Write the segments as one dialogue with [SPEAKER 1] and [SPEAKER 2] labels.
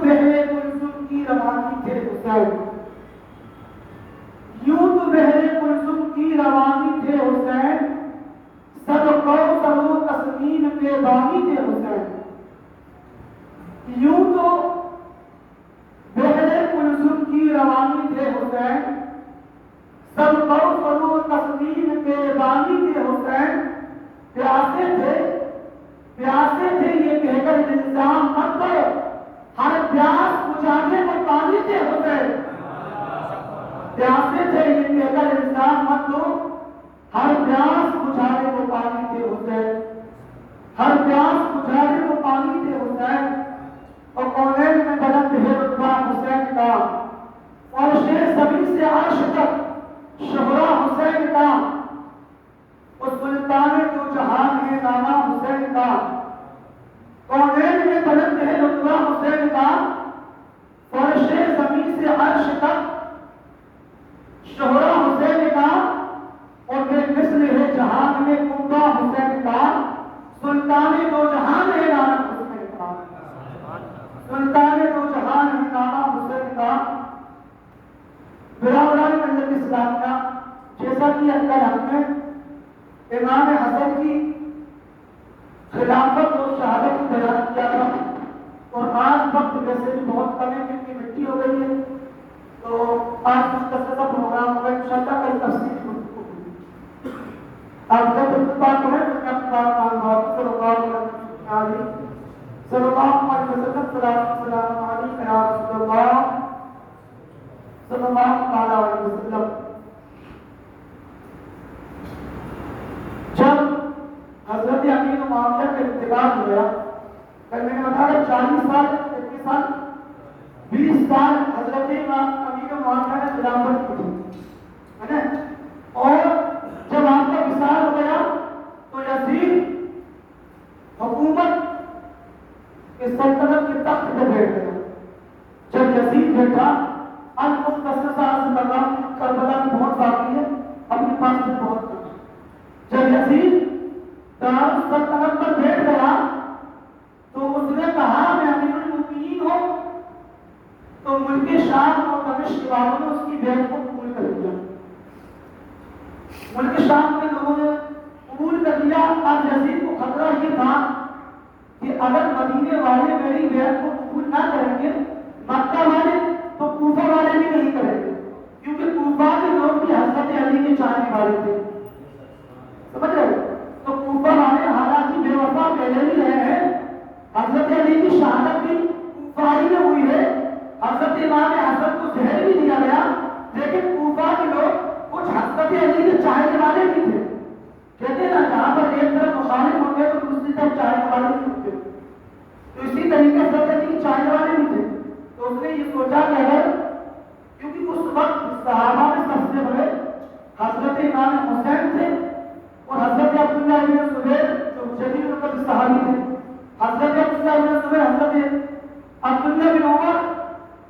[SPEAKER 1] بہرے کلثوم کی روانی تھے حسین، یوں تو بہرے کلثوم کی روانی تھے حسین، سب کوثر و تسنیم کے بانی تھے حسین، یوں تو بہرے کلثوم کی روانی تھے حسین، سب کوثر و تسنیم کے بانی تھے حسین، پیاسے تھے یہ کہہ کر الزام مت دو، ہر پیاس بجھانے کو پانی تھے حسین، پیاسے تھے یہ کہہ کر الزام مت دو، ہر پیاس بجھانے کو پانی تھے حسین، ہر پیاس بجھانے کو پانی تھے حسین، اور کونین میں بلند ہے رتبہ حسین کا، فرش زمین سے عرش تک شہرا حسین کا، اس سلطان جو جہان ہے نامہ حسین کا، کونین میں بلند ہے رتبہ حسین کا، فرش زمین سے عرش تک شہرا حسین کا، اور بے مثل ہے جہان میں کنبہ حسین کا، سلطان جو جہان ہے نامہ حسین کا، سلطان جو جہان ہے نامہ حسین کا۔ برادران ملت اسلامیہ، جیسا کہ اندر ہم نے امام حسن کی خلافت اور شہادت کو بیان کیا تھا، اور آج وقت ویسے بھی بہت کم ہے کیونکہ مٹی ہو گئی ہے، تو آج مختصر پروگرام ہوگا، انشاءاللہ کل تفصیل گفتگو ہوگی۔ آپ جب بات کریں تو میں اپنی بات مان رہا ہوں، صلی اللہ علیہ وسلم، صلی اللہ علیہ وسلم، سلام علیکم یا رسول اللہ صلی اللہ علیہ وسلم۔ جب حضرت امین معاویہ کا انتقال ہو گیا، کل میں نے بتایا 40 سال، کتنے سال؟ 20 سال حضرت امین معاویہ نے خلافت کی ہے نا، اور جب آپ کا وصال ہو گیا تو یزید حکومت کے سلطنت کے تخت پہ بیٹھ گیا۔ جب یزید بیٹھا، المختصر سے عرض کر رہا ہوں، کربلا میں بہت باقی ہے، اپنے پاس میں بہت کچھ۔ جب یزید دارالسلطنت پر بیٹھ گیا تو اس نے کہا میں امیر المؤمنین ہوں، تو ملک شام اور دمشق والوں نے اس کی بیعت کو قبول کر لیا، ملک شام کے لوگوں نے قبول کر لیا۔ اب یزید کو خطرہ یہ تھا کہ اگر مدینے والے میری بیعت کو قبول نہ کریں گے، مکہ والے تو کوفہ والے بھی نہیں کریں گے، کیونکہ کوفہ کے لوگ بھی حضرت علی کے چاہنے والے تھے، سمجھ رہے ہو؟ تو کوفہ والے حالانکہ بے وفا پہلے بھی رہے ہیں، حضرت علی کی شہادت بھی کوفہ ہی میں ہوئی ہے، حضرت امام حسن کو زہر بھی دیا گیا، لیکن کوفہ کے لوگ کچھ حضرت علی کے چاہنے والے بھی تھے، کہتے ہیں نا جہاں پر ایک طرف مخالف ہوتے تو دوسری طرف چاہنے والے بھی ہوتے، تو اسی طریقے سے حضرت علی کے چاہنے والے بھی تھے۔ تو اس نے یہ سوچا کہ اگر، کیونکہ اس وقت صحابہ میں سب سے بڑے حضرت امام حسین تھے اور حضرت عبداللہ بن زبیر جو جلیل القدر صحابی تھے، حضرت عبداللہ بن زبیر، حضرت عبداللہ بن عمر،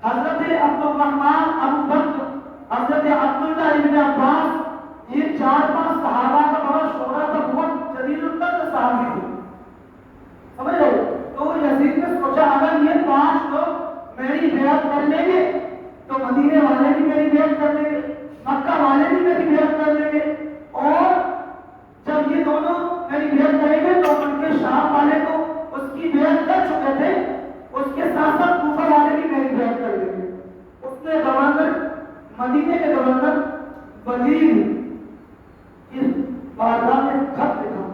[SPEAKER 1] حضرت عبد الرحمن ابو بکر، حضرت عبداللہ بن عباس، یہ 4-5 صحابہ کا بڑا شعرا تھا، بہت جلیل القدر صحابی تھے، سمجھ رہے ہو؟ تو یزید نے سوچا اگر یہ 5 لوگ میری بیعت کر لیں گے تو مدینے والے بھی میری بیعت کر لیں گے، مکہ والے بھی میری بیعت کر لیں گے، اور جب یہ دونوں میری بیعت کریں گے تو ان کے شام والے تو اس کی بیعت کر چکے تھے، اس کے ساتھ ساتھ کوفہ والے بھی میری بیعت کر لیں گے۔ اس نے گورنر، مدینے کے گورنر وزیر اس بارگاہ میں خط لکھا،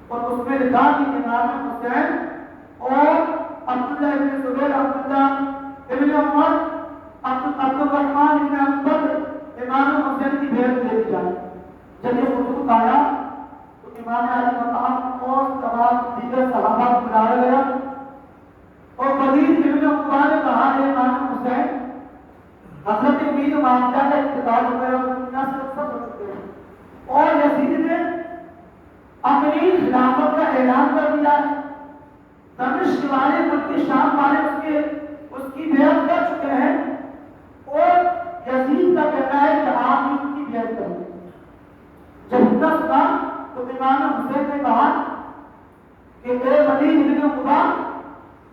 [SPEAKER 1] اور اس میں لکھا کہ امام حسین اور عبداللہ بن زبیر، عبداللہ ابن عمر، عبد الرحمن بن ابو بکر امام حسین کی بیعت لے جائے۔ جب یہ خطوط آیا تو امام علی مقام اور تمام دیگر صحابہ کو بلایا گیا، اور ولید ابن عقبہ نے کہا ہے امام حسین حضرت امین معاویہ کا انتقال ہو گیا اور دنیا سے رخصت ہو چکے ہیں، اور یزید نے اپنی خلافت کا اعلان کر دیا ہے، دمشق والے ملک شام والے اس کی بیعت کر چکے ہیں، اور یزید کا کہنا ہے کہ آپ بھی ان کی بیعت کریں۔ جب اتنا سنا تو امام حسین نے کہا کہ اے ولید بن عقبہ،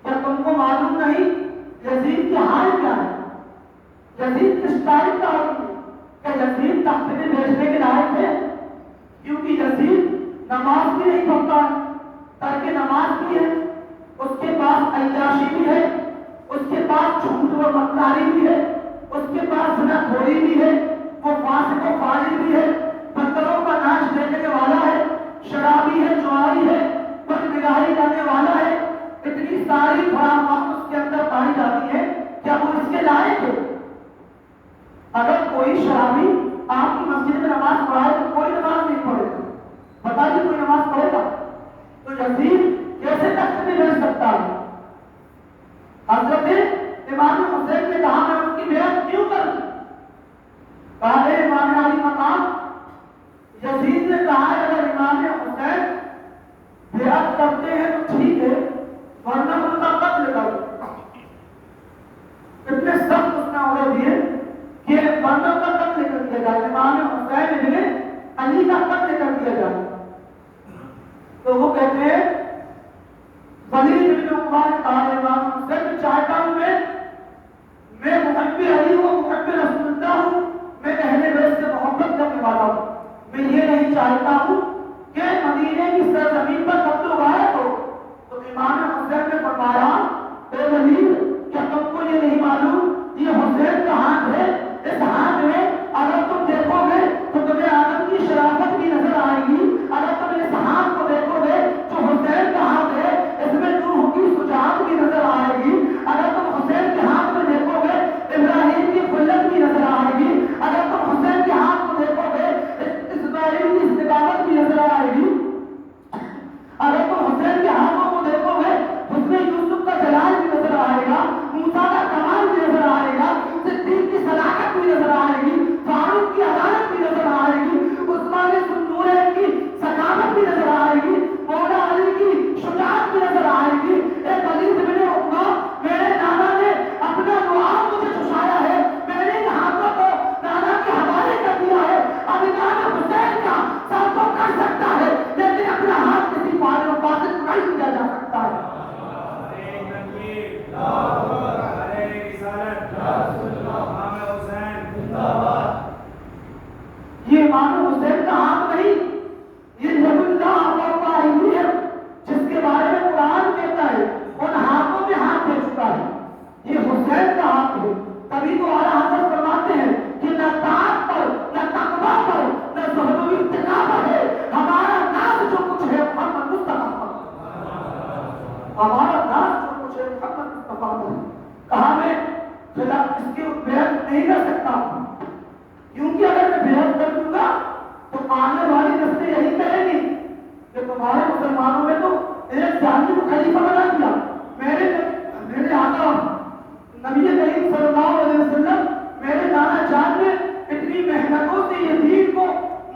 [SPEAKER 1] کیا تم کو معلوم نہیں ٹائم کا آدمی کہ یزید تخت پہ بیٹھنے کے لائق ہے، کیونکہ یزید نماز بھی نہیں پڑھتا ہے، ترک نماز بھی ہے، اس کے پاس عیاشی بھی ہے، اس کے پاس جھوٹ و مکاری بھی ہے، اس کے پاس زنا خوری بھی ہے، وہ فاسق و فاجر بھی ہے، بندروں کا ناچ دیکھنے والا ہے، شرابی ہے، جواری ہے، بد نگاہی کرنے والا ہے، اتنی ساری خرافات اس کے اندر پائی جاتی ہے، کیا وہ اس کے لائق ہے؟ اگر کوئی شرابی آپ کی مسجد میں نماز پڑھائے تو کوئی نماز نہیں پڑھے گا، بتائیے کوئی نماز پڑھے گا؟ تو یزید کیسے تخت پہ بیٹھ سکتا ہے؟ حضرت امام حسین نے کہا میں ان کی بیعت کیوں کروں؟ کہا ہے امام علی مقام، یزید نے کہا ہے اگر امام حسین بیعت کرتے ہیں تو ٹھیک ہے، ورنہ ان کا قتل کرو۔ اتنے سخت اس نے آرڈر دیے کہ ورنہ کا قتل کر دیا جائے، امام حسین ابن علی کا قتل کر دیا جائے۔ تو وہ کہتے ہیں ولید بن عقبہ نے کہا امام حسین میں چاہتا ہوں میں محب علی ہوں، محب رسول اللہ ہوں، میں اہل بیت سے محبت کرنے والا ہوں، میں یہ نہیں چاہتا ہوں کہ مدینے کی سرزمین پر قتل و غارت ہو۔ تو امام حسین نے فرمایا اے ولید کیا تم کو یہ نہیں معلوم یہ حسین کا ہاتھ ہے، اس ہاتھ میں اگر تم دیکھو گے تو تمہیں آدم کی شرافت بھی نظر آئے گی، اگر تم اس ہاتھ کو دیکھو گے جو حسین کا ہاتھ ہے اس میں روح کی شجاعت بھی نظر آئے گی، اگر تم حسین کے ہاتھ میں دیکھو گے ابراہیم کی خلت بھی نظر آئے گی، اگر تم حسین کے ہاتھ کو دیکھو گے اسماعیل کی استقامت بھی نظر آئے گی، اگر تم حسین کے ہاتھوں کو دیکھو گے حسن یوسف کا جلال بھی نظر آئے گا، موسیٰ کا کمال بھی نظر آئے گا، صدیق کی صداقت بھی نظر آئے گی، فاروق کی عدالت بھی نظر آئے گی، عثمان ذوالنورین کی ثقافت بھی نظر آئے گی، مولا علی کی شجاعت بھی نظر آئے گی۔ اے ولید بن عقبہ میرے نانا نے اپنا دعا مجھے چشایا ہے، میرے ان ہاتھوں کو نانا کے حوالے کر دیا ہے، اب امام حسین کا سر تو کر سکتا ہے لیکن اپنا ہاتھ کسی فارغ و فاسق کو نہیں دیا جا سکتا ہے۔ یہ امام حسین کا ہاتھ نہیں، یہ ید اللہ اللہ ہے جس کے بارے میں قرآن کہتا ہے ان ہاتھوں میں ہاتھ دے چکا ہے، یہ حسین کا ہاتھ ہے۔ تبھی تو اعلیٰ حضرت فرماتے ہیں کہ نہ طاعت پر نہ تقویٰ پر نہ زہد و اتقاء پر ہے ہمارا ناز جو کچھ ہے محمد مصطفیٰ پر، ہمارا ناز جو کچھ ہے محمد مصطفیٰ پر۔ کہا میں فی الحال اس کی بیعت نہیں کر سکتا ہوں، کیونکہ اگر میں بیعت کر دوں گا تو آنے والی نسلیں یہی کہیں گی کہ تمہارے مسلمانوں میں تو ایک جانی کو خلیفہ بنا دیا۔ میرے آقا نبی کریم صلی اللہ علیہ وسلم میرے نانا جان نے اتنی محنتوں سے یہ دین کو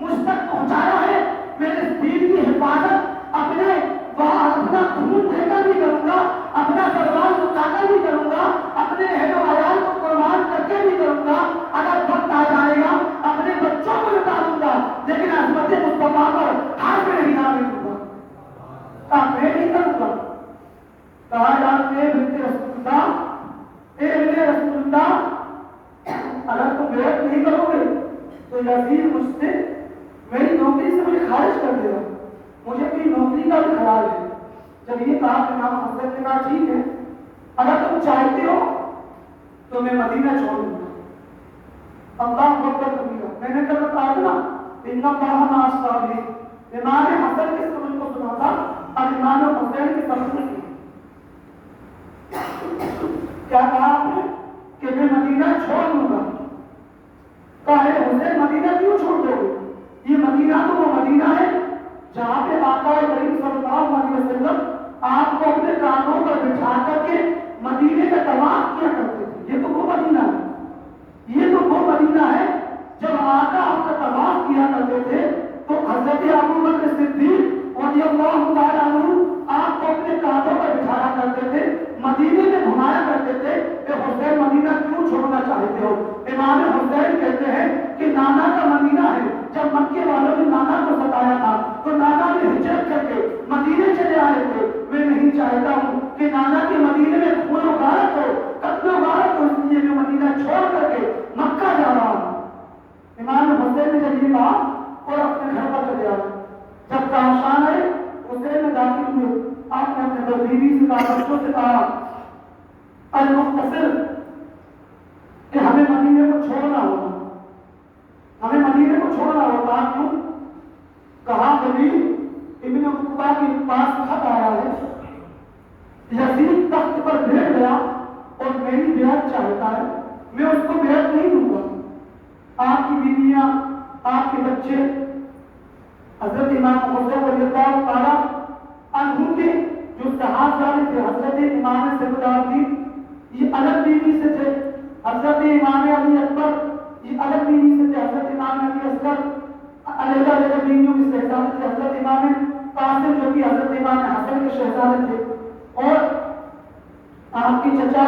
[SPEAKER 1] مجھ تک پہنچایا ہے، میں اس دین کی حفاظت اپنا خون دے کر بھی کروں گا، اپنا دربار لٹا کر بھی کروں گا، اپنے اہل و عیال کو قربان کر کے بھی کروں گا، اگر وقت آ جائے گا اپنے بچوں کو لٹا دوں گا، لیکن عظمت مصطفیٰ پر ہاتھ میں نہیں ڈالنے دوں گا۔ کہا میں نہیں کروں گا۔ کہا یار اے بنت رسول اللہ، اے ابن رسول اللہ، اگر تم بیعت نہیں کرو گے تو یزید مجھ سے میری نوکری سے مجھے خارج کر دے گا، مجھے اپنی نوکری کا بھی خیال ہے۔ جب یہ کہا کہ امام حسین نے کہا ٹھیک ہے اگر تم چاہتے ہو تو میں مدینہ چھوڑ دوں گا۔ اللہ اکبر کبیرہ، میں نے کل کہا تھا نا ان اللہ مع الصابرین، امام حسن کے سبب کو سنا تھا اور امام حسین کے سبب کی کیا کہا آپ نے کہ میں مدینہ چھوڑ دوں گا۔ کہا ہے حسین مدینہ کیوں چھوڑ دو گے؟ یہ مدینہ تو وہ مدینہ ہے جہاں پہ آقا کریم صلی اللہ علیہ وسلم آپ کو اپنے کانوں پر بٹھا کر کے مدینے کا طواف کیا کرتے تھے۔ یہ تو وہ مدینہ ہے، یہ تو وہ مدینہ ہے جب آقا آپ کا طواف کیا کرتے تھے تو حضرت ابوبکر صدیق رضی اللہ تعالیٰ عنہ آپ کو اپنے کانوں پر بٹھایا کرتے تھے، مدینے میں گھمایا کرتے تھے کہ حسین مدینہ کیوں چھوڑنا چاہتے ہو؟ امام حسین کہتے ہیں کہ نانا کا مدینہ ہے، جب مکے والوں نے نانا کو ستایا تھا تو نانا نے ہجرت کر کے مدینے چلے آئے تھے، میں نہیں چاہتا ہوں کہ نانا کے مدینے میں خون و غارت ہو، قتل و غارت ہو، اس لیے میں مدینہ چھوڑ کر کے مکہ المختصر کہ ہمیں مدینے کو چھوڑنا ہوگا، ہمیں مدینے کو چھوڑنا ہوگا. کیوں؟ کہا نبی ابن عقبہ کے پاس خط آیا ہے، یزید تخت پر بیٹھ گیا اور میری بیعت چاہتا ہے، میں اس کو بیعت نہیں دوں گا. آپ کی بیویاں، آپ کے بچے، حضرت امام حسین رضی اللہ تعالیٰ عنہ کے جو صحابہ تھے، حضرت امام سیدالدین یہ الگ بیوی سے تھے، حضرت امام علی اکبر یہ الگ بیوی سے تھے، حضرت امام علی اصغر علیحدہ علیحدہ بیویوں کے شہزادے تھے، حضرت امام قاسم جو کہ حضرت امام حسن کے شہزادے تھے، اور آپ کے چچا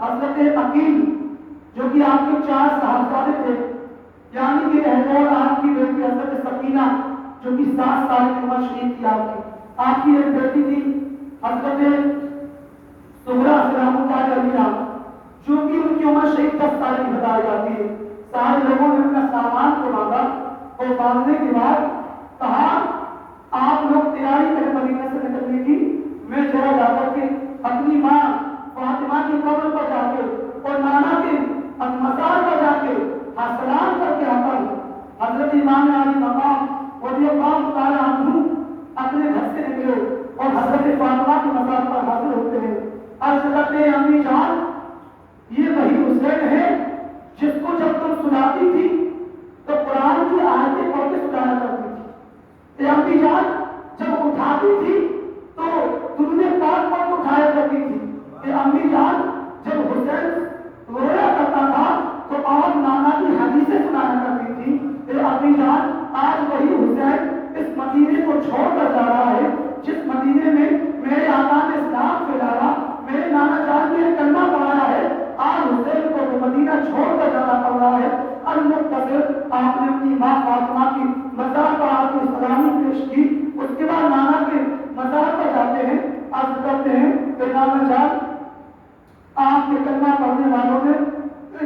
[SPEAKER 1] حضرت عقیل جو کہ آپ کے 4 صاحبزادے تھے، یعنی کہ اور آپ کی بیٹی حضرت سکینہ جو کہ 7 سال کی عمر شریف تھی. آپ کی ایک بیٹی تھی حضرت سغرا سلام اللہ علیہ جو کہ ان کی عمر شریف 10 سال کی بتائی جاتی ہے. سارے لوگوں نے اپنا سامان کو باندھا اور باندھنے کے بعد کہا آپ لوگ تیاری کریں مدینہ سے نکلنے کی، میں ذرا جا کر کے اپنی ماں فاطمہ کی قبر پر جا کے اور نانا کے مزار پر جا کے سلام کر کے آتا ہوں. حضرت امام علی مقام رضی اللہ تعالیٰ عنہ اپنے گھر سے نکلے اور حضرت فاطمہ کے مزار پر حاضر ہوتے ہیں. عرض کرتے ہیں امی جان یہ وہی حسین ہے جس کو جب تم سناتی تھی تو قرآن کی آیتیں پڑھ کے سنایا کرتی تھی. امی جان جب اٹھاتی تھی تو تم نے پاک پڑھ کے اٹھایا کرتی تھی. امی جان جب حسین رویا کرتا تھا تو اور نانا کی حدیثیں سنایا کرتی تھی. امی جان آج وہی حسین اس مدینے کو چھوڑ کر جا رہا ہے جس مدینے میں میرے آقا نے اسلام پھیلایا، میرے نانا جان نے کلمہ پڑھایا ہے. آج حسین کو وہ مدینہ چھوڑ کر جانا پڑ رہا ہے. المختصر آپ نے اپنی ماں فاطمہ کی مزار پر آپ کی سلامی پیش کی. اس کے بعد نانا کے مزار پر جاتے ہیں، عرض کرتے ہیں کہ نانا جان آپ کے کلمہ پڑھنے والوں نے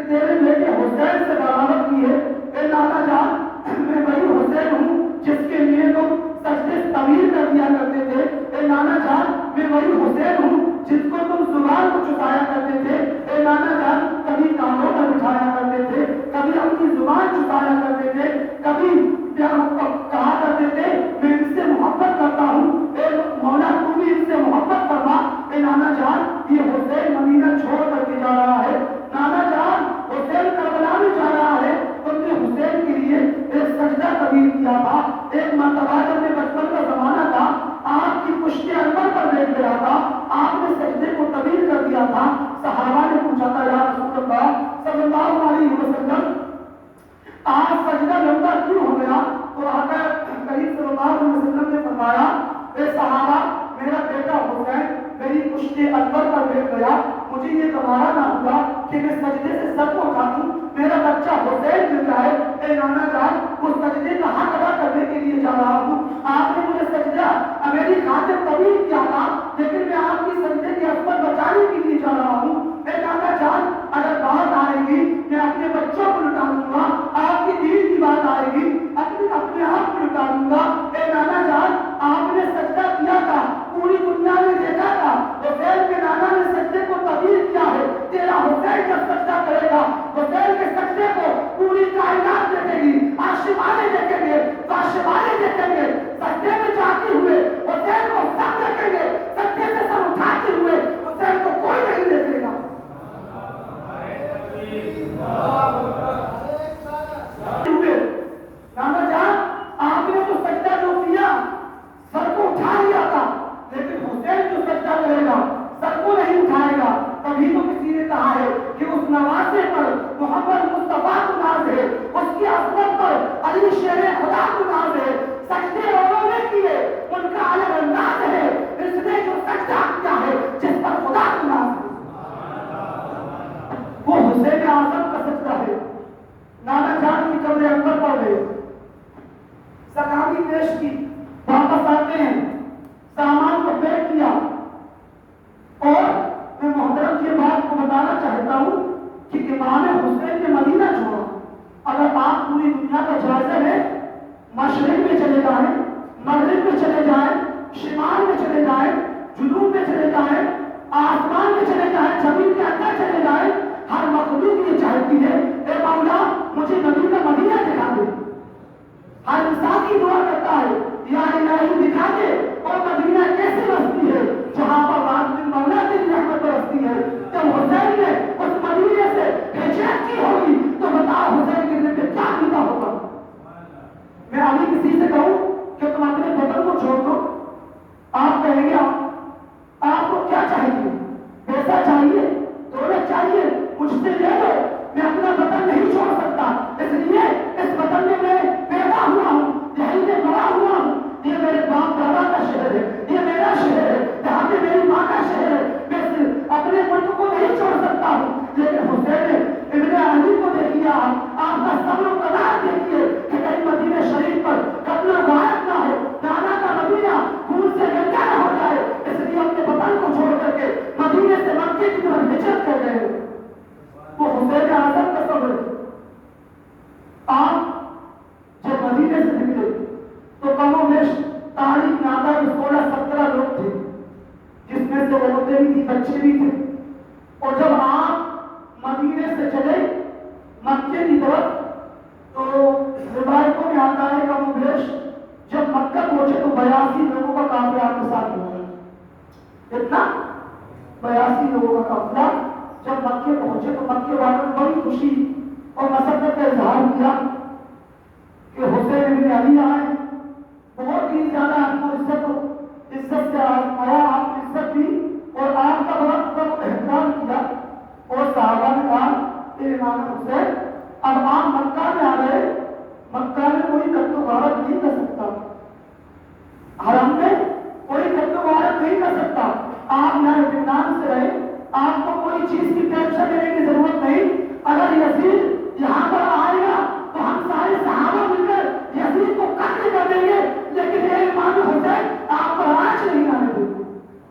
[SPEAKER 1] تیرے بیٹے حسین سے بغاوت کی ہے. اے نانا جان میں وہی حسین ہوں جس کے لیے تم سجدے طویل کر دیا کرتے تھے. اے نانا جان میں وہی حسین ہوں جس کو تم زبان کو چٹایا کرتے تھے. اے نانا جان کبھی کانوں پر بٹھایا کرتے تھے، کبھی اپنی زبان چٹایا کرتے تھے، کبھی کہا کرتے تھے میں ان سے محبت کرتا ہوں، اے مولا تو بھی ان سے محبت فرما. اے نانا جان یہ حسین مدینہ چھوڑ کر کے جا رہا ہے. نانا جان حسین کربلا میں جا رہا ہے. تم نے حسین کے لیے ایک سجدہ طویل کیا تھا. ایک مرتبہ جب میں بچپن کا زمانہ تھا آپ کی پشت انور پر بیٹھ گیا تھا، آپ نے سجدے کو طویل کر دیا تھا. صحابہ نے پوچھا تھا یا رسول اللہ صلی اللہ علیہ وسلم آج سجدہ لمبا کیوں ہو گیا؟ تو آقا کریم صلی اللہ علیہ وسلم نے فرمایا اے صحابہ میرا بیٹا حسین میری پشت انور پر بیٹھ گیا، مجھے یہ گوارا نہ ہوا کہ میں سجدے سے سر کو اٹھا دوں، میرا بچہ حسین مل جائے. اے نانا جان وہ سجدے کا حق ادا کرنے کے لیے جا رہا ہوں. آپ نے مجھے سجدہ میری خاطر طویل کیا تھا لیکن میں آپ کی سجدے کی عصمت بچانے کے لیے جا رہا ہوں. اے نانا جان اگر بات آئے گی میں اپنے بچوں کو لٹا دوں گا، آپ کی دین کی بات آئے گی اپنے آپ کو لٹا دوں گا. اے نانا جان آپ نے سجدہ کیا تھا، پوری دنیا نے دیکھا تھا حسین کے نانا نے سجدے کو طویل کیا ہے. تیرا حسین جب سجدہ کرے گا حسین کے سجدے کو پوری کائنات دیکھے گی، آسمانے دیکھیں گے، آسمانے دیکھیں گے. سجدے میں جاتے ہوئے حسین کو سب دیکھیں گے، سجدے سے سر اٹھاتے ہوئے حسین کو کوئی نہیں دیکھے گا. نانا جان آپ نے تو سجدہ جو کیا سر کو اٹھا لیا تھا لیکن حسین جو سجدہ کرے گا سر کو نہیں اٹھائے گا. تبھی تو کسی نے کہا ہے کہ اس نوازے پر محمد مصطفیٰ کو ناز ہے، اس کی عظمت پر علی شیر خدا کو ناز ہے. سجدے اوروں نے کیے ان کا الگ انداز ہے، اس نے جو سجدہ کیا ہے جس پر خدا کو ناز ہے وہ حسین اعظم کا سجدہ ہے. نانا جان کی قبر انور پر گئے، سلامی پیش کی، واپس آتے ہیں، سامان کو پیک کیا. اور میں محترم یہ بات کو بتانا چاہتا ہوں کہ امام حسین نے مدینہ چھوڑا. اگر آپ پوری دنیا کا جائزہ لیں، مشرق میں چلے جائیں، مغرب میں چلے جائیں، شمال میں چلے جائیں، جنوب میں چلے جائیں، آسمان میں چلے جائیں، زمین کے اندر چلے جائیں، ہر مخلوق یہ چاہتی ہے اے مولا مجھے نبی کا مدینہ دکھا دے۔ ہر انسان کی دعا کرتا ہے یا الہی دکھا دے اور مدینہ کیسے بستی ہے جہاں پر رات دن مولا تیری رحمت برستی ہے۔ جب حسین نے اس مدینے سے ہجرت کی ہوگی تو بتاؤ حسین کے دل پہ کیا بیتا ہوگا۔ میں ابھی کسی سے کہوں کہ تم اپنے وطن کو چھوڑ دو، آپ کہیں گے آپ کو کیا چاہیے؟ پیسہ چاہیے، دولت چاہیے، مجھ سے لے لو، میں اپنا وطن نہیں چھوڑ سکتا، اس لیے اس وطن میں میں پیدا ہوا ہوں، یہیں میں بڑا ہوا ہوں، یہ میرے باپ دادا کا شہر ہے، یہ میرا شہر ہے، یہاں پہ میری ماں کا شہر ہے، میں صرف اپنے ملک کو نہیں چھوڑ سکتا ہوں۔ لیکن حسین ابن علی کو دیکھیے، آپ کا صبر و قناعت دیکھیے کہ کہیں مدینہ شریف پر قتل و غارت نہ ہو، نانا کا مدینہ خون سے گندا نہ ہو جائے، اس لیے اپنے وطن کو چھوڑ کر کے مدینے سے مکے کی طرف ہجرت کر گئے۔ وہ حسین اعظم کا صبر ہے۔ آپ جب مدینے سے نکلے تو کم و بیش تاریخ میں آتا ہے 16-17 لوگ تھے، جس میں سے عورتیں بھی تھی، بچے بھی تھے، اور جب آپ مدینے سے چلے مکے کی طرف تو روایتوں میں آتا ہے کم و بیش جب مکہ پہنچے تو 82 لوگوں کا قافلہ آپ کے ساتھ ہوا۔ اتنا 82 لوگوں کا قافلہ جب مکے پہنچے تو مکے والوں نے بڑی خوشی اور مسرت کا اظہار کیا کہ حسین ابن علی آئے، بہت ہی زیادہ آپ کو عزت سے آیا، آپ کی عزت دی اور آپ کا بہت احترام کیا، اور صحابہ نے کہا کہ امام حسین اب آپ مکہ میں آ گئے، مکہ میں کوئی قتل و غارت نہیں کر سکتا، حرم میں کوئی قتل و غارت نہیں کر سکتا، آپ یہاں اطمینان سے رہے، آپ کو کوئی چیز کی ٹینشن لینے کی ضرورت نہیں۔ اگر یزید یہاں پر آئے گا تو ہم سارے صحابہ مل کر یزید کو قتل کر دیں گے، لیکن اے امام حسین آپ پر آنچ نہیں آنے دیں گے،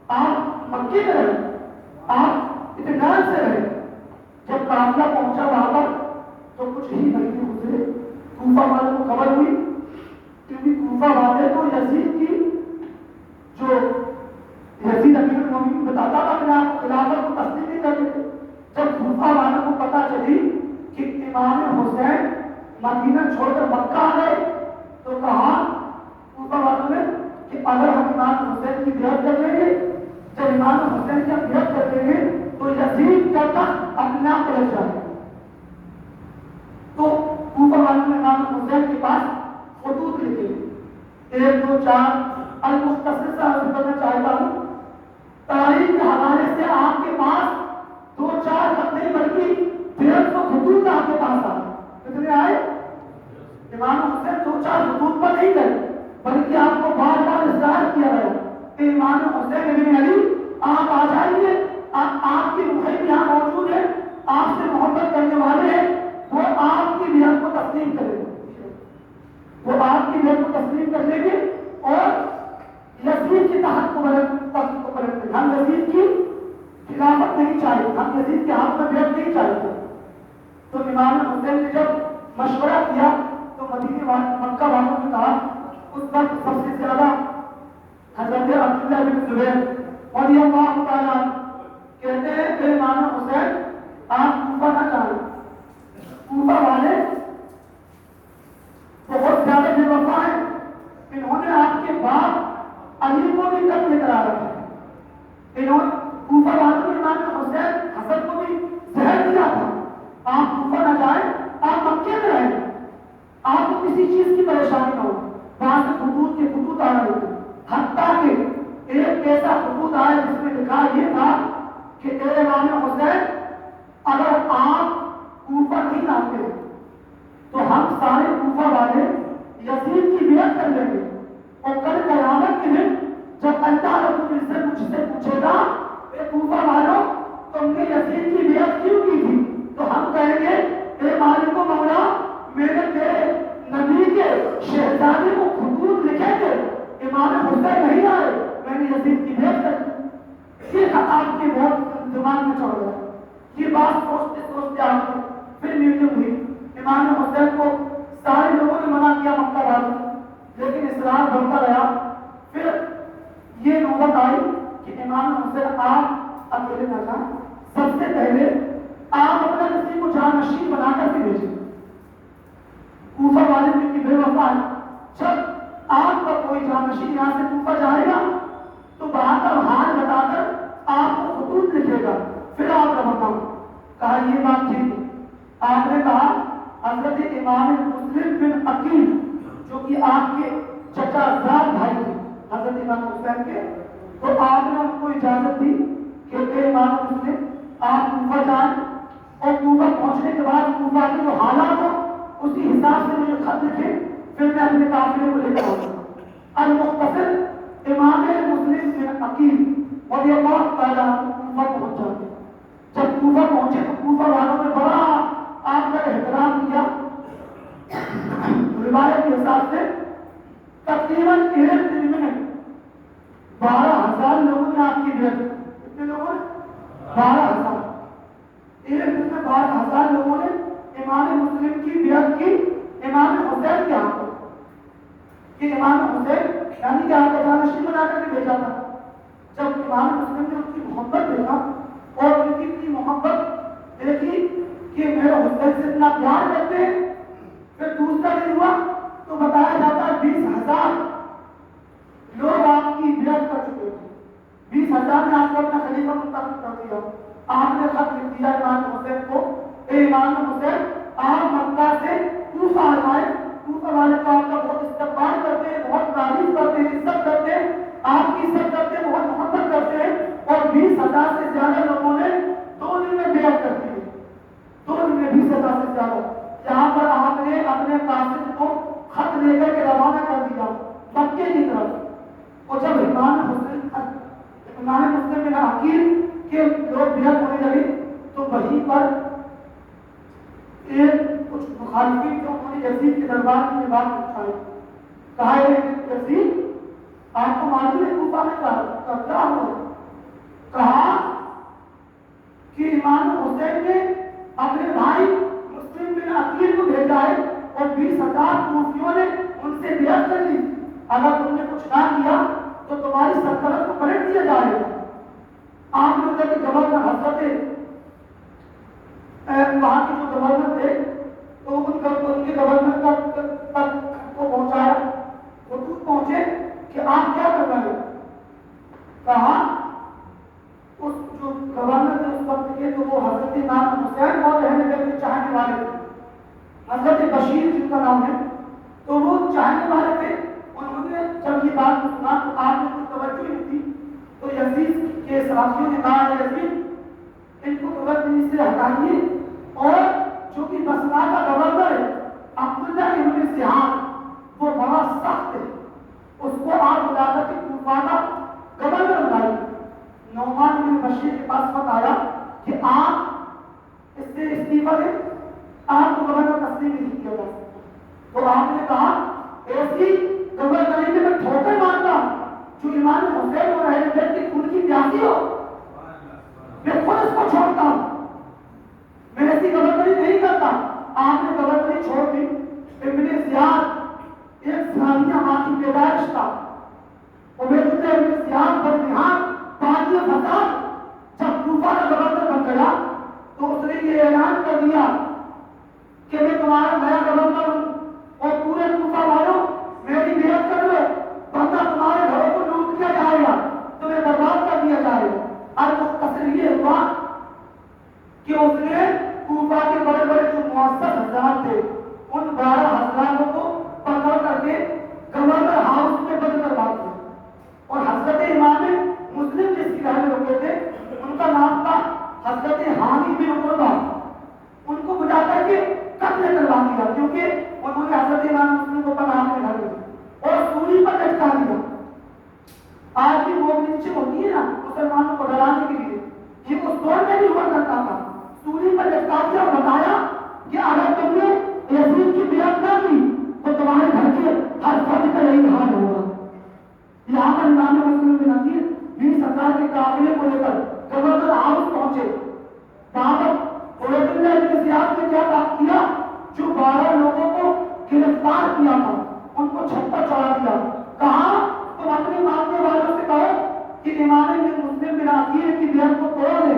[SPEAKER 1] آپ مکے میں رہے، آپ اطمینان سے رہے۔ جب قافلہ پہنچا وہاں پر تو کچھ ہی مہینے گزرے، کوفہ والوں کو خبر ہوئی، کیونکہ کوفہ والے تو یزید کی جو یزید امیر المومنین بتاتا تھا اپنے آپ کو خلافت کو تسلیم نہیں کرتے تھے، جب کوفہ والوں کو پتہ چلی کہ امام حسین مدینہ چھوڑ کر مکہ آ گئے تو کہا کوفہ والوں نے کہ اگر ہم امام حسین کی بیعت کر لیں گے، جب امام حسین کی بیعت کر لیں گے تو یزید کا تخت اپنے آپ پلٹ جائے گا۔ تو کوفہ والوں نے امام حسین کے پاس خطوط لکھے، 1 2 4 المختصر سے عرض کرنا چاہتا ہوں، تاریخ کے حوالے سے آپ کے پاس 2-4 خط نہیں بلکہ 150 خطوط آپ کے پاس آئے۔ کتنے آئے؟ امام حسین 2-4 خطوط پر نہیں گئے بلکہ آپ کو بار بار اصرار کیا گیا کہ امام حسین ابن علی آپ آ جائیے، آپ کی محب یہاں موجود ہے، آپ سے محبت کرنے والے ہیں، وہ آپ کی بیعت کو تسلیم کریں گے، وہ آپ کی بیعت کو تسلیم کر لیں گے اور یزید کی تحت کو پلٹ، ہم یزید کی خلافت نہیں چاہیے، ہم یزید کے ہاتھ میں بیعت نہیں چاہتے۔ تو امام حسین نے جب مشورہ کیا تو مکہ والوں نے کہا، اس وقت سب سے زیادہ حضرت عبداللہ بن زبیر رضی اللہ تعالیٰ کہتے ہیں کہ امام حسین آپ کوفہ نہ جائیں، کوفہ والے بہت زیادہ بے وفا ہیں، انہوں نے آپ کے باپ علی کو بھی قتل کرا رکھا ہے، انہوں نے کوفہ والوں نے امام حسین حسن کو بھی زہر دیا تھا، آپ کوفہ نہ جائیں، آپ مکے میں رہیں، آپ کو کسی چیز کی پریشانی نہ ہو۔ وہاں سے خطوط کے خطوط آ رہے تھے، حتیٰ کہ ایک ایسا خطوط آیا جس میں لکھا یہ تھا کہا یہ بات ٹھیک ہے. آپ نے کہا حضرت امام مسلم بن عقیل جو کہ آپ کے چچا زاد بھائی تھے حضرت امام حسین کے، تو آپ نے ان کو اجازت دی کہ اے امام مسلم آپ کوفہ جائیں اور کوفہ پہنچنے کے بعد کوفہ کے جو حالات ہو اسی حساب سے مجھے خط لکھے، پھر میں اپنے قافلے کو لے کر آؤں گا. المختصر امام مسلم بن عقیل رضی اللہ تعالیٰ کوفہ پہنچ جاتے. جب کوفہ پہنچے تو کوفہ والوں نے بڑا آپ کا احترام کیا. روایت کے حساب سے تقریباً 1 دن میں 12,000 لوگوں نے آپ کی بیعت کی. کتنے لوگوں نے؟ 12,000. 1 دن میں 12,000 لوگوں نے امام مسلم کی بیعت کی امام حسین کے ہاتھوں. کہ امام حسین یعنی کہ آپ کا جانشین بنا کر کے بھیجا تھا. جب امام مسلم نے ان کی محبت دیکھا اور ان کی اتنی محبت دیکھی کہ میرے حسین سے اتنا پیار کرتے ہیں، پھر دوسرا دن ہوا تو بتایا جاتا ہے 20,000 لوگ آپ کی بیعت کر چکے تھے. 20,000 نے آپ کو اپنا خلیفہ منتخب کر دیا. آپ نے خط لکھ دیا امام حسین کو، اے امام حسین آپ مکہ سے کوفہ آئے. کوفہ والے تو آپ کا بہت استقبال کرتے ہیں، بہت تعریف کرتے ہیں، عزت کرتے ہیں، آپ کی عزت کرتے ہیں، بہت محبت کرتے ہیں. اور 20,000 سے زیادہ لوگوں نے 2 دن میں بیعت کر دی. 2 دن میں 20,000 سے زیادہ. یہاں پر آپ نے اپنے قاصد کو خط لے کر کے روانہ کر دیا مکے کی طرف. اور جب امام مسلم بن عقیل کے لوگ بیعت ہونے لگے تو وہیں پر ایک کچھ مخالفین جو انہوں نے یزید کے دربار میں یہ بات پوچھائی. کہا یزید آپ کو معلوم ہے کوفہ میں کیا ہوا؟ کہا کہ امام حسین نے اپنے بھائی مسلم بن عقیل کو بھیجا ہے اور 20,000 کوفیوں نے ان سے بیعت کر لی. اگر تم نے کچھ نہ کیا تو تمہاری سلطنت کو پلٹ دیا جائے گا. آپ لوگوں کے گورنر حضرت وہاں کے جو گورنر تھے تو ان کے گورنر تک کو پہنچایا. وہ دور پہنچے کہ آپ کیا کر رہے ہیں. کہا اس جو گورنر تھے اس وقت کے تو وہ حضرت امام حسین اور اہل بیت کے چاہنے والے تھے. حضرت بشیر جن کا نام ہے تو وہ چاہنے والے تھے. انہوں نے جب یہ بات سنا تو آپ نے کوئی توجہ نہیں تھی تو یزید کے ساتھیوں نے کہا یزید ان کو توجہ سے ہٹائیے اور جو کہ بصرہ کا گورنر ہے عبداللہ ابن سیاح وہ بڑا سخت ہے اس کو آپ بلا کر کے کوفہ کا گورنر بنائیے. نعمان بن بشیر کے پاس خط آیا کہ آپ اس سے استعفیٰ دیں، آپ کو گورنر تسلیم نہیں کیا جا سکتا. تو آپ نے کہا ایسی گورنری میں میں ٹھوکر مارتا جو امام حسین اور اہل بیت کی خون کی پیاسی ہو، میں خود اس کو چھوڑتا ہوں، میں ایسی گورنری نہیں کرتا. آپ نے گورنری چھوڑ دی. ابن زیاد ایک ثانیہ ماں کی پیدائش تھا. عبید اللہ ابن زیاد بدنہاد باغی فساد جب کوفہ کا گورنر بن گیا تو اس نے یہ اعلان کر دیا کہ میں تمہارا نیا گورنر ہوں اور پورے کوفہ والوں میری بیعت کر لو ورنہ تمہارے گھروں کو لوٹ کیا جائے گا، تمہیں برباد کر دیا جائے گا. اور مختصر یہ ہوا کہ اس نے کوفہ کے بڑے بڑے جو مؤثر حضرات تھے ان 12,000 کو پکڑ کر کے گورنر ہاؤس میں بند کروا دیا. اور حضرت امام مسلم جس کی گھر میں رکے تھے ان کا نام تھا حضرت حامد بن عقبہ. ان کو بلا کر کے قتل کروا دیا کیونکہ انہوں نے حضرت امام مسلم کو پناہ میں ڈال دیا اور سولی پر لٹکا دیا. آج بھی وہ لنچنگ ہوتی ہے نا مسلمانوں کو ڈرانے کے لیے، یہ اس دور میں بھی ہوا کرتا تھا. سولی پر لٹکا دیا اور بتایا کہ اگر تم نے یزید کی بیعت نہ کی تو تمہارے گھر کے ہر فرد کا یہی حال ہوگا. یہاں پر امام مسلم بن عقیل 20,000 کے قافلے کو لے کر گورنر ہاؤس پہنچے. وہاں پر عبید اللہ ابن زیاد نے کیا کام کیا؟ جو 12 لوگوں کو گرفتار کیا تھا ان کو چھت پر چڑھا دیا. کہا تم اپنے ماننے والوں سے کہو کہ امام مسلم بن عقیل کی بیعت کو توڑ دے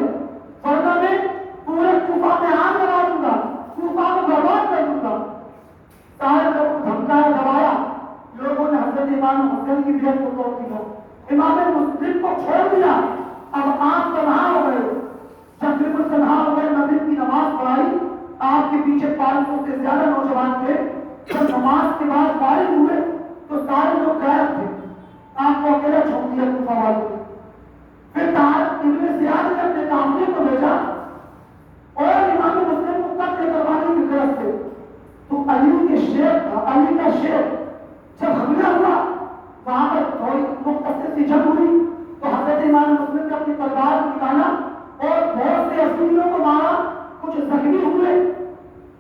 [SPEAKER 1] ورنہ میں پورے کوفہ میں آگ لگا دوں گا، کوفہ کو برباد کر دوں گا. سارے لوگوں کو دھمکایا دبایا. لوگوں نے حضرت امام حسین کی بیعت کو توڑ دیا، امام مسلم کو چھوڑ دیا. اب آپ تنہا ہو گئے. جب بالکل تنہا ہو گئے مغرب کی کے بعد فارغ ہوئے تو سارے لوگ غائب تھے، آپ کو اکیلا چھوڑ دیا کوفہ والوں نے۔ پھر طارق ابن زیاد نے اپنے قافلے کو بھیجا اور امام مسلم کو قتل کروانے کی غرض سے، تو علی کے شیخ تھا، علی کا شیخ جب حملہ ہوا وہاں پر تھوڑی مختصر سی جنگ ہوئی تو حضرت امام مسلم نے اپنی تلوار نکالا اور بہت سے یزیدیوں کو مارا، کچھ زخمی ہوئے۔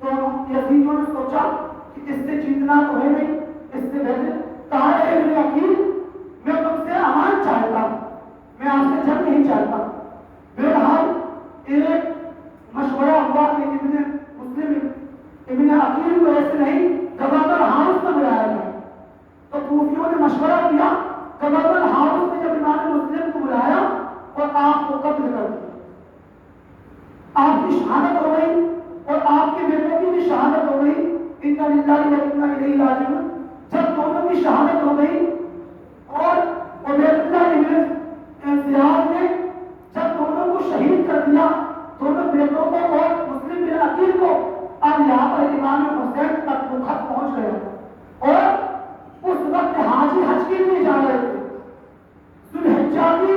[SPEAKER 1] تو یزیدیوں نے سوچا کہ اس سے جیتنا تو ہے نہیں، اس سے بہتر طارق ابن عقیل میں تم سے امان چاہتا ہوں، میں آپ سے جنگ نہیں چاہتا۔ بہرحال ایک مشورہ ہوا کہ ابن مسلم ابن عقیل کو ایسے نہیں گورنر ہاؤس میں بلایا جائے۔ تو کوفیوں نے مشورہ کیا، گورنر ہاؤس نے جب امام مسلم کو بلایا اور آپ کو قتل کر دیا، آپ کی شہادت ہو گئی اور آپ کے بیٹوں کی بھی شہادت ہو گئی، انا للہ و انا الیہ راجعون۔ جب دونوں کی شہادت ہو گئی اور عبید اللہ ابن زیاد نے جب دونوں کو شہید کر دیا، دونوں بیٹوں کو اور مسلم بن عقیل کو، اب یہاں پر امام حسین تک وہ خط پہنچ گیا اور اس وقت حاجی حج کے لیے جا رہے تھے۔ ذوالحجہ کی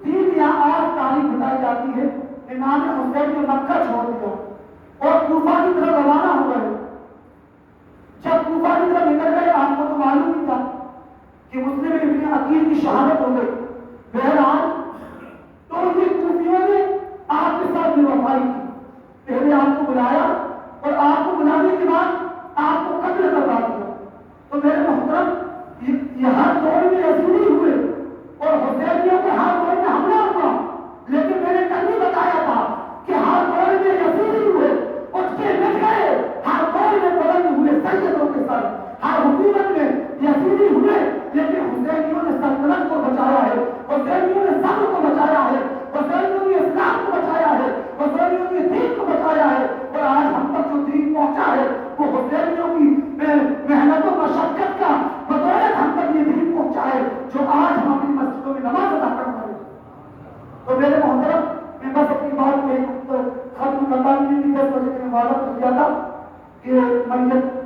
[SPEAKER 1] 3 یا 8 تاریخ بتائی جاتی ہے، امام حسین نے مکہ چھوڑ دیا اور کوفہ کی طرف روانہ ہو گئے۔ جب کوفہ کی طرف نکل گئے آپ کو تو معلوم ہی تھا کہ مسلم ابن عقیل کی شہادت ہو گئی۔ بہرحال تو یہ کوفیوں نے آپ کے ساتھ بے وفائی کی، پہلے آپ کو بلایا اور آپ کو بلانے کے بعد آپ کو قتل کروا دیا۔ تو میرے محترم یہ ہر دور میں یزیدی ہوئے اور حسینیوں کے ہر دور میں حملہ ہوا، لیکن میں نے کل بھی بتایا تھا کہ ہر دور میں یزیدی ہوئے، اٹھ کے مٹ گئے، ہر دور میں بلند ہوئے سیدوں کے سر، ہر حکومت میں یزیدی ہوئے، لیکن حسینیوں نے سلطنت کو بچایا ہے، حسینیوں نے صبر کو بچایا ہے، حسینیوں نے اسلام کو بچایا ہے، حسینیوں نے دین کو بچایا ہے، اور آج ہم تک جو دین پہنچا ہے وہ حسینیوں کی محنت و مشقت کا بدولت ہم تک یہ دین پہنچا ہے جو آج ہم اپنی مسجدوں میں نماز ادا کر رہے ہیں۔ تو میرے محترم میں بس اپنی بات کو ختم کرتا ہوں، 10 بجے میں وعدہ کر دیا تھا کہ میت